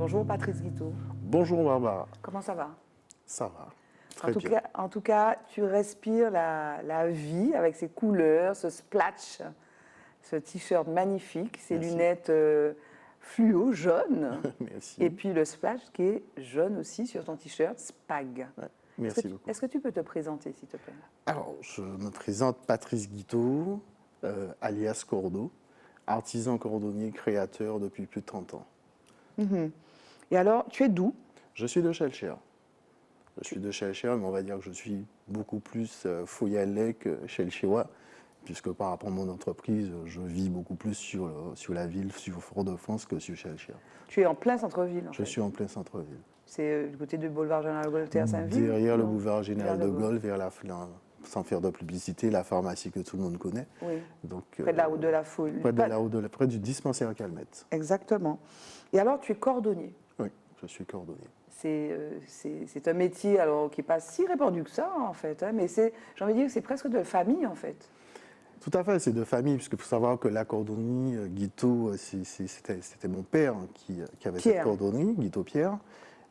Bonjour Patrice Guiteau. Bonjour Barbara, Comment ça va? ça va, très bien. En tout cas, tu respires la vie avec ses couleurs, ce splatch, ce t-shirt magnifique, ces Merci. lunettes fluo, jaunes, Merci. et puis le splash qui est jaune aussi sur ton t-shirt, Spag. Ouais, merci beaucoup. Est-ce que tu peux te présenter, s'il te plaît? Alors, je me présente Patrice Guiteau, alias Cordo, artisan cordonnier créateur depuis plus de 30 ans. Et alors, tu es d'où? Je suis de Chelcher. Je suis de Chelcher, mais on va dire que je suis beaucoup plus Foyalais que Chelcherois, puisque par rapport à mon entreprise, je vis beaucoup plus sur la ville, sur Fort-de-France que sur Chelcher. Tu es en plein centre-ville, en Je fait. suis en plein centre-ville. C'est du côté du boulevard Général de Gaulle, à Saint-Ville? Derrière le Non. boulevard Général de Gaulle, Gaulle. vers sans faire de publicité, la pharmacie que tout le monde connaît. Oui. Donc, Près de la route de la Foule. Près du dispensaire Calmette. Exactement. Et alors, tu es cordonnier. Oui, je suis cordonnier. C'est un métier alors, qui n'est pas si répandu que ça, en fait. Hein, mais j'ai envie de dire que c'est presque de famille, en fait. Tout à fait, c'est de famille, puisqu'il faut savoir que la cordonnerie, Guiteau, c'était mon père qui avait Pierre. cette cordonnerie, Guiteau Pierre.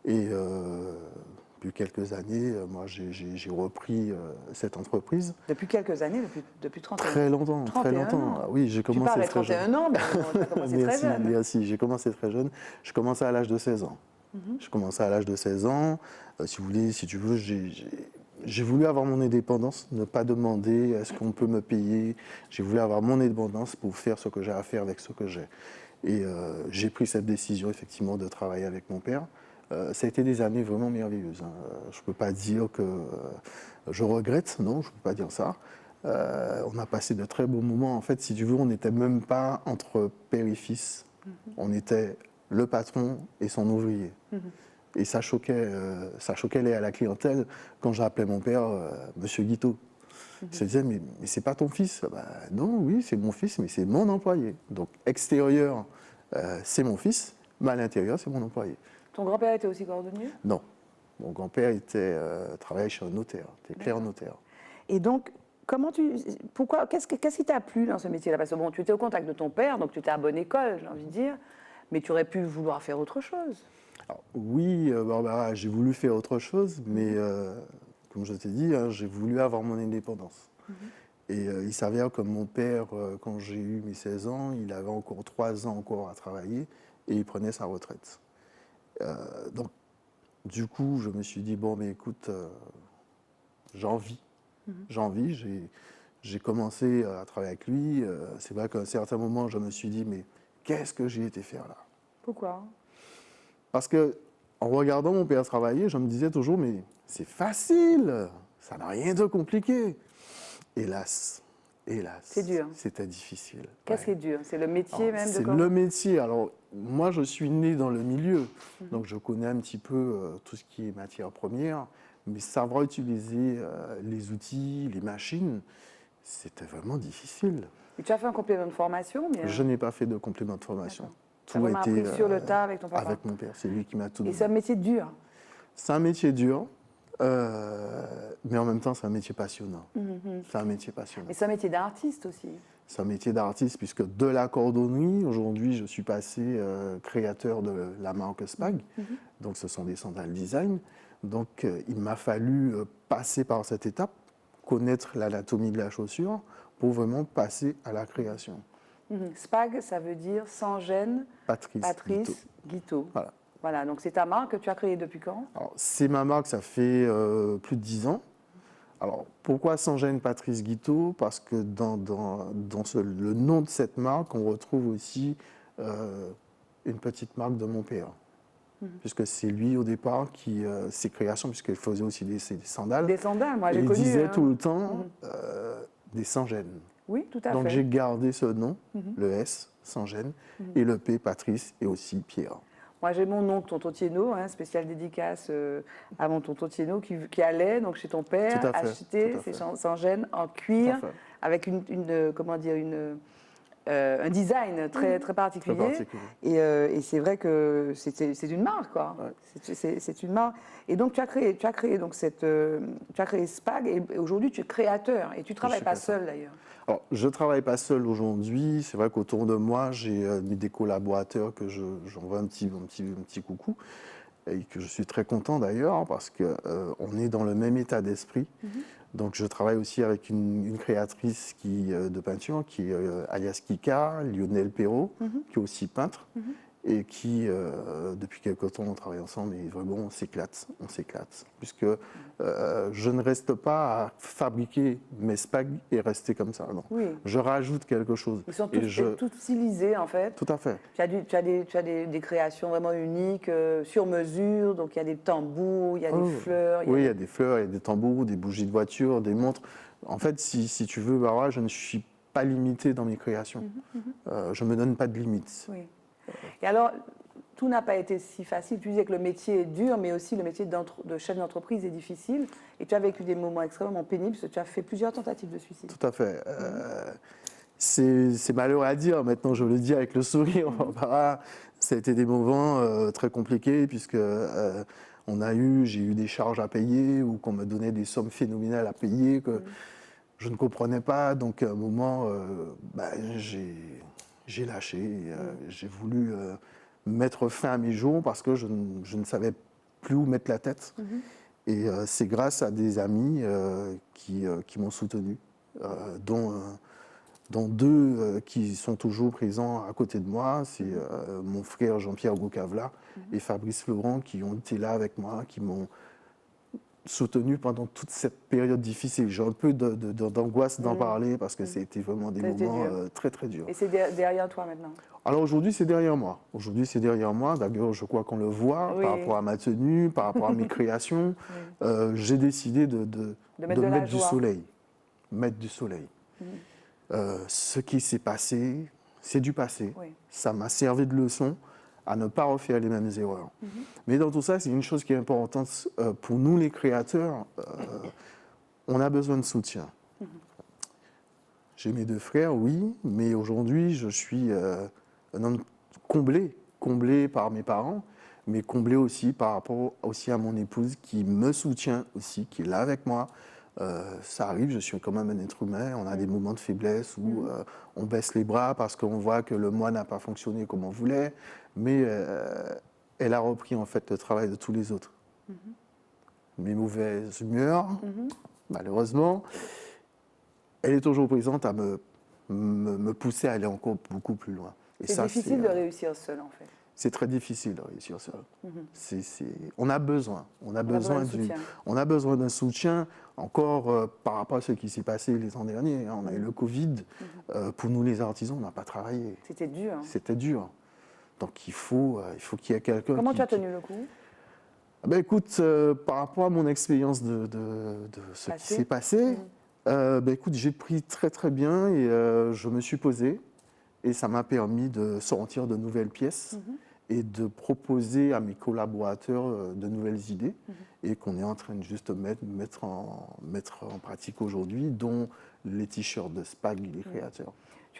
Et depuis quelques années, moi, j'ai repris cette entreprise. Depuis quelques années, depuis 31 ans. Très longtemps, 31 très longtemps. ans. Ah oui, j'ai commencé tu parles très de 31 jeune. ans, mais tu as commencé très jeune. Merci, j'ai commencé très jeune. Je commençais à l'âge de 16 ans. Je commençais à l'âge de 16 ans. Si tu veux, j'ai voulu avoir mon indépendance, ne pas demander est-ce qu'on peut me payer. J'ai voulu avoir mon indépendance pour faire ce que j'ai à faire avec ce que j'ai. Et j'ai pris cette décision, effectivement, de travailler avec mon père. Ça a été des années vraiment merveilleuses. Je ne peux pas dire que je regrette, non, je ne peux pas dire ça. On a passé de très beaux moments. En fait, si tu veux, on n'était même pas entre père et fils. On était le patron et son ouvrier. Et ça choquait la clientèle quand j'appelais mon père Monsieur Guiteau. Il se disait, mais c'est pas ton fils? Non, oui, c'est mon fils, mais c'est mon employé. Donc, extérieur, c'est mon fils, mais à l'intérieur, c'est mon employé. Ton grand-père était aussi cordonnier? Non. Mon grand-père travaillait chez un notaire, était clerc notaire. Et donc, qu'est-ce qui t'a plu dans ce métier-là? Parce que bon, tu étais au contact de ton père, donc tu étais à bonne école, j'ai envie de dire, mais tu aurais pu vouloir faire autre chose. Alors, oui, Barbara, j'ai voulu faire autre chose, mais comme je t'ai dit, j'ai voulu avoir mon indépendance. Et il s'avère que mon père, quand j'ai eu mes 16 ans, il avait encore 3 ans encore à travailler et il prenait sa retraite. Donc, du coup, je me suis dit, bon, mais écoute, j'en vis. J'ai commencé à travailler avec lui. C'est vrai qu'à un certain moment, je me suis dit, mais qu'est-ce que j'ai été faire là? Pourquoi? Parce que, en regardant mon père travailler, je me disais toujours, mais c'est facile, ça n'a rien de compliqué. Hélas, C'est dur. c'était difficile. Qu'est-ce qui est dur? C'est le métier même de C'est cordonnier? le métier. Alors, moi, je suis né dans le milieu, donc je connais un petit peu tout ce qui est matière première, mais savoir utiliser les outils, les machines, c'était vraiment difficile. Et tu as fait un complément de formation? Bien. Je n'ai pas fait de complément de formation. Tu as vraiment appris sur le tas avec ton papa? Avec mon père, c'est lui qui m'a tout Et donné. c'est un métier dur? C'est un métier dur, mais en même temps, c'est un métier passionnant. C'est un métier passionnant. Mais c'est un métier d'artiste aussi. C'est un métier d'artiste, puisque de la cordonnerie, aujourd'hui, je suis passé créateur de la marque Spag. Donc, ce sont des sandales design. Donc, il m'a fallu passer par cette étape, connaître l'anatomie de la chaussure, pour vraiment passer à la création. Spag, ça veut dire sans gêne, Patrice Guiteau. Voilà. Voilà, donc c'est ta marque que tu as créée depuis quand? Alors, c'est ma marque, ça fait plus de 10 ans. Alors, pourquoi sans gêne Patrice Guiteau? Parce que dans le nom de cette marque, on retrouve aussi une petite marque de mon père. Puisque c'est lui, au départ, ses créations, puisqu'il faisait aussi des sandales. Des sandales, moi Et j'ai il connu. disait tout le temps des sans gêne. Oui, tout à Donc fait. j'ai gardé ce nom, le S, sans gêne, et le P, Patrice, et aussi Pierre. Moi, j'ai mon oncle, tonton Thiénot, spécial dédicace à mon tonton Thiénot qui allait donc chez ton père Tout à fait, acheter tout à ses fait. sans gêne en cuir Tout à fait. avec comment dire, un design très particulier. Très particulier. Et c'est vrai que c'est une marque, quoi. Ouais. C'est une marque. Et donc, tu as créé donc tu as créé Spag, et aujourd'hui, tu es créateur. Et tu ne travailles pas seul, d'ailleurs. Alors, je ne travaille pas seul aujourd'hui. C'est vrai qu'autour de moi, j'ai des collaborateurs que j'envoie un petit coucou. Et que je suis très content d'ailleurs, parce qu'on est dans le même état d'esprit. Donc, je travaille aussi avec une créatrice de peinture qui est alias Kika, Lionel Perrault, qui est aussi peintre, et qui, depuis quelque temps, on travaille ensemble et vraiment, on s'éclate. Puisque je ne reste pas à fabriquer mes spags et rester comme ça. Non. Oui. Je rajoute quelque chose. Ils sont tous stylisés, en fait. Tout à fait. Tu as des créations vraiment uniques, sur mesure. Donc, il y a des tambours, il y a des fleurs. Oui, il y a des fleurs, il y a des tambours, des bougies de voiture, des montres. En fait, si tu veux, Barbara, je ne suis pas limité dans mes créations. Je ne me donne pas de limites. Oui. Et alors, tout n'a pas été si facile. Tu disais que le métier est dur, mais aussi le métier de chef d'entreprise est difficile. Et tu as vécu des moments extrêmement pénibles, parce que tu as fait plusieurs tentatives de suicide. Tout à fait. C'est malheureux à dire, maintenant je le dis avec le sourire. Barbara, ça a été des moments très compliqués, puisque j'ai eu des charges à payer, ou qu'on me donnait des sommes phénoménales à payer que je ne comprenais pas. Donc à un moment, j'ai lâché. J'ai voulu mettre fin à mes jours parce que je ne savais plus où mettre la tête. Et c'est grâce à des amis qui m'ont soutenu, dont deux qui sont toujours présents à côté de moi. C'est mon frère Jean-Pierre Goucavla et Fabrice Laurent, qui ont été là avec moi, qui m'ont soutenu pendant toute cette période difficile. J'ai un peu d'angoisse d'en parler, parce que c'était vraiment des moments très très durs. Et c'est derrière toi maintenant? Alors aujourd'hui, c'est derrière moi. D'ailleurs, je crois qu'on le voit par rapport à ma tenue, par rapport à mes créations. J'ai décidé de mettre du soleil. Mettre du soleil. Ce qui s'est passé, c'est du passé. Ça m'a servi de leçon à ne pas refaire les mêmes erreurs. Mais dans tout ça, c'est une chose qui est importante pour nous, les créateurs. On a besoin de soutien. J'ai mes deux frères, oui, mais aujourd'hui, je suis un homme comblé par mes parents, mais comblé aussi par rapport aussi à mon épouse, qui me soutient aussi, qui est là avec moi. Ça arrive, je suis quand même un être humain, on a des moments de faiblesse où on baisse les bras parce qu'on voit que le mois n'a pas fonctionné comme on voulait, mais elle a repris en fait le travail de tous les autres. Mes mauvaises humeurs, malheureusement, elle est toujours présente à me pousser à aller encore beaucoup plus loin. C'est difficile de réussir seul, en fait. C'est très difficile de réussir seul. On a besoin d'un soutien. Encore par rapport à ce qui s'est passé les ans derniers. On a eu le Covid. Pour nous, les artisans, on n'a pas travaillé. C'était dur. C'était dur. Donc il faut qu'il y ait quelqu'un. Comment tu as tenu le coup? Ben, écoute, par rapport à mon expérience de ce qui s'est passé, ben, écoute, j'ai pris très très bien et je me suis posé. Et ça m'a permis de sortir de nouvelles pièces et de proposer à mes collaborateurs de nouvelles idées et qu'on est en train de juste mettre en pratique aujourd'hui, dont les t-shirts de Spag, les créateurs.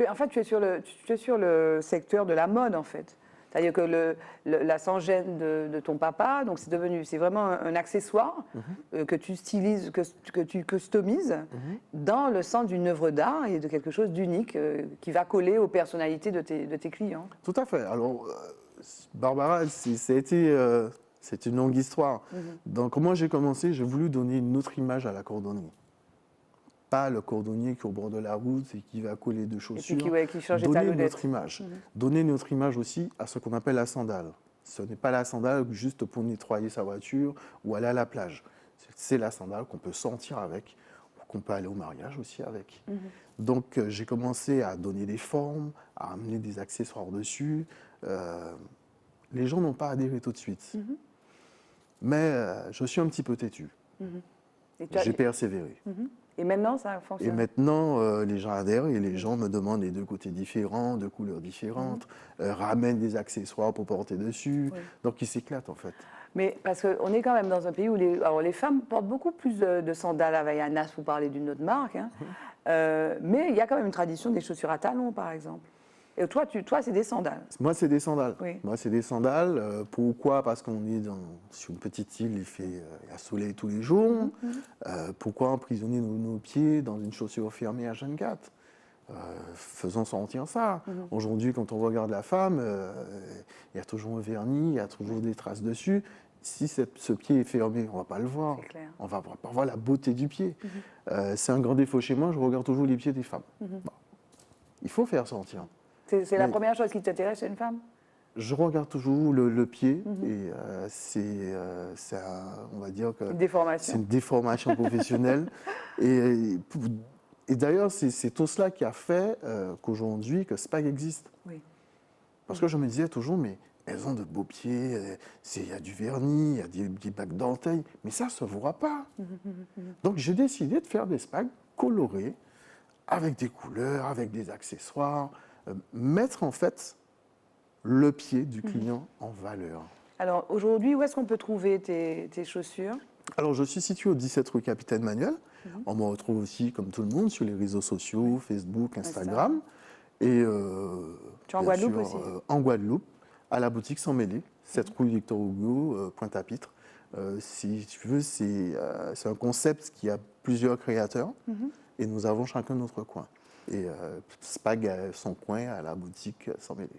En fait, tu es sur le secteur de la mode, en fait. C'est-à-dire que la sans-gêne de ton papa, donc c'est vraiment un accessoire que tu stylises, que tu customises dans le sens d'une œuvre d'art et de quelque chose d'unique qui va coller aux personnalités de tes clients. Tout à fait. Alors, Barbara, c'est une longue histoire. Donc, comment j'ai commencé, j'ai voulu donner une autre image à la cordonnerie. Pas le cordonnier qui est au bord de la route et qui va coller de chaussures. Et puis qui change les donner talonnettes. notre image. Donner notre image aussi à ce qu'on appelle la sandale. Ce n'est pas la sandale juste pour nettoyer sa voiture ou aller à la plage. C'est la sandale qu'on peut sortir avec, qu'on peut aller au mariage aussi avec. Donc j'ai commencé à donner des formes, à amener des accessoires dessus. Les gens n'ont pas adhéré tout de suite. Mais je suis un petit peu têtu. J'ai persévéré. Et maintenant, ça fonctionne? Et maintenant, les gens adhèrent et les gens me demandent les deux côtés différents, de couleurs différentes, ramènent des accessoires pour porter dessus. Donc, ils s'éclatent, en fait. Mais parce qu'on est quand même dans un pays où les femmes portent beaucoup plus de sandales Havaianas, vous parlez d'une autre marque, hein. Mais il y a quand même une tradition des chaussures à talons, par exemple. Et toi, c'est des sandales. Moi, c'est des sandales. Oui. Moi, c'est des sandales. Pourquoi? Parce qu'on est sur une petite île, il y a soleil tous les jours. Pourquoi emprisonner nos pieds dans une chaussure fermée à 24? Faisons sortir ça. Aujourd'hui, quand on regarde la femme, il y a toujours un vernis, il y a toujours des traces dessus. Si ce pied est fermé, on ne va pas le voir. C'est clair. On ne va pas voir la beauté du pied. C'est un grand défaut chez moi, je regarde toujours les pieds des femmes. Bon. Il faut faire sortir. C'est la première chose qui t'intéresse chez une femme? Je regarde toujours le pied et on va dire que Une déformation. c'est une déformation professionnelle. Et d'ailleurs, c'est tout cela qui a fait qu'aujourd'hui, que SPAG existe. Oui. Parce que je me disais toujours, mais elles ont de beaux pieds, il y a du vernis, il y a des bagues dentelles, mais ça ne se voit pas. Donc j'ai décidé de faire des SPAG colorés, avec des couleurs, avec des accessoires, mettre en fait le pied du client en valeur. Alors aujourd'hui, où est-ce qu'on peut trouver tes chaussures? Alors je suis situé au 17 rue Capitaine Manuel. On me retrouve aussi, comme tout le monde, sur les réseaux sociaux, Facebook, Instagram. Et Tu es en bien Guadeloupe sûr, aussi? En Guadeloupe, à la boutique Sans Mêlée, 7 rue Victor Hugo, Pointe-à-Pitre. Si tu veux, c'est un concept qui a plusieurs créateurs et nous avons chacun notre coin. Et SPAG a son coin à la boutique Sans Mêlée.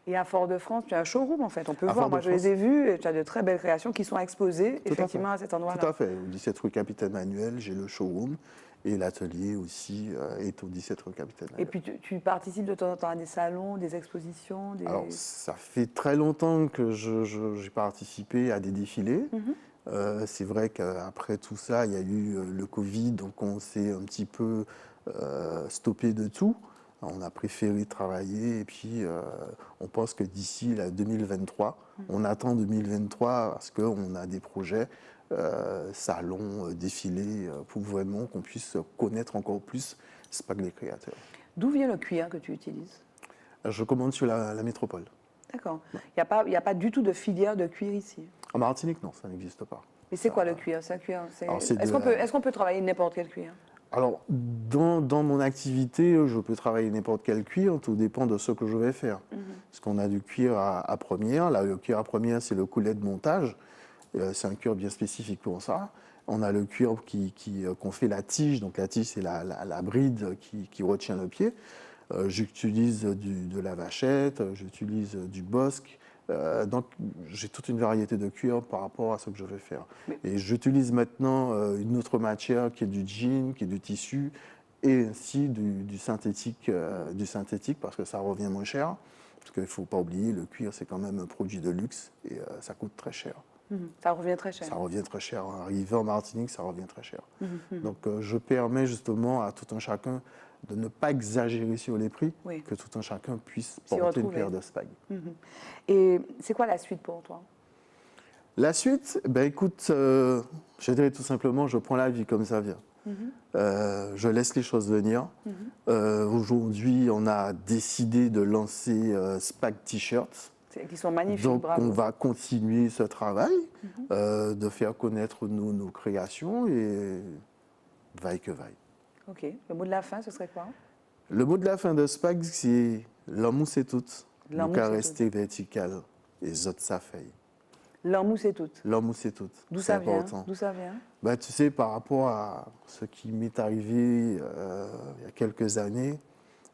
Et à Fort-de-France, tu as un showroom en fait, on peut À voir. Moi, je Fort-de-France. les ai vus et tu as de très belles créations qui sont exposées Tout à effectivement fait. à cet endroit-là. Tout à fait. Au 17 rue Capitaine Manuel, j'ai le showroom et l'atelier aussi est au 17 rue Capitaine Manuel. Et puis tu participes de temps en temps à des salons, des expositions Alors, ça fait très longtemps que j'ai participé à des défilés. C'est vrai qu'après tout ça, il y a eu le Covid, donc on s'est un petit peu stoppé de tout. On a préféré travailler et puis on pense que d'ici 2023, on attend 2023 parce qu'on a des projets, salons, défilés, pour vraiment qu'on puisse connaître encore plus SPAG les créateurs. D'où vient le cuir que tu utilises? Je commande sur la métropole. D'accord. Il n'y a pas du tout de filière de cuir ici. En Martinique, non, ça n'existe pas. Mais c'est quoi le cuir? C'est un cuir. Alors, c'est Est-ce qu'on peut travailler n'importe quel cuir? Alors, dans mon activité, je peux travailler n'importe quel cuir, tout dépend de ce que je vais faire. Parce qu'on a du cuir à première. Là, le cuir à première, c'est le coulet de montage. C'est un cuir bien spécifique pour ça. On a le cuir qu'on fait la tige. Donc, la tige, c'est la bride qui retient le pied. J'utilise de la vachette, j'utilise du bosque. Donc, j'ai toute une variété de cuir par rapport à ce que je vais faire. Et j'utilise maintenant une autre matière qui est du jean, qui est du tissu, et ainsi du synthétique parce que ça revient moins cher. Parce qu'il ne faut pas oublier, le cuir, c'est quand même un produit de luxe et ça coûte très cher. Ça revient très cher. Ça revient très cher. Arrivé en Martinique, ça revient très cher. Donc, je permets justement à tout un chacun de ne pas exagérer sur les prix, que tout un chacun puisse porter une paire de SPAG. Et c'est quoi la suite pour toi? La suite, ben écoute, je dirais tout simplement, je prends la vie comme ça vient. Je laisse les choses venir. Aujourd'hui, on a décidé de lancer SPAG T-shirts. Qui sont magnifiques, Donc, bravo. on va continuer ce travail, de faire connaître nos créations et vaille que vaille. Ok. Le mot de la fin, ce serait quoi? Le mot de la fin de SPAG, c'est l'amour c'est tout. L'amour, Le cas c'est resté vertical et autres ça fait. L'amour, c'est tout. L'amour c'est tout. D'où C'est ça vient? important. D'où ça vient? Bah, tu sais, par rapport à ce qui m'est arrivé il y a quelques années,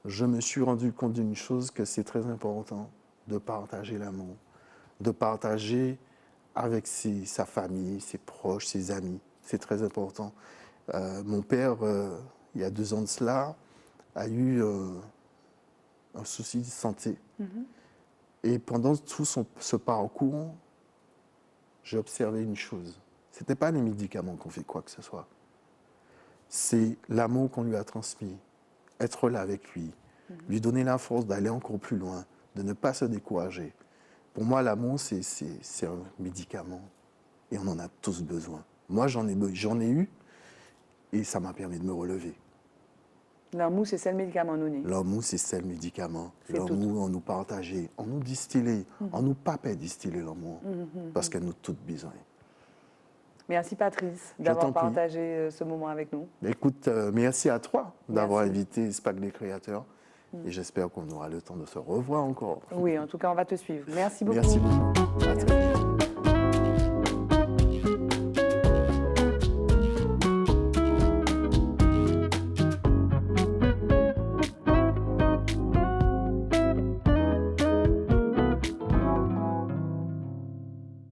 je me suis rendu compte d'une chose, que c'est très important de partager l'amour, de partager avec sa famille, ses proches, ses amis. C'est très important. Mon père, il y a 2 ans de cela, a eu un souci de santé. Et pendant tout ce parcours, j'ai observé une chose. Ce n'était pas les médicaments qu'on fait quoi que ce soit. C'est l'amour qu'on lui a transmis. Être là avec lui. Lui donner la force d'aller encore plus loin. De ne pas se décourager. Pour moi, l'amour, c'est un médicament. Et on en a tous besoin. Moi, j'en ai eu. Et ça m'a permis de me relever. L'amour, c'est le médicament donné. L'amour, c'est le médicament. L'amour, on nous partageait, on nous distillait, on nous papait distiller l'amour. Parce qu'elle nous toutes besoin. Merci Patrice d'avoir partagé ce moment avec nous. Écoute, merci à toi d'avoir invité SPAG les créateurs. Et j'espère qu'on aura le temps de se revoir encore. Oui, en tout cas, on va te suivre. Merci beaucoup. Merci beaucoup. À très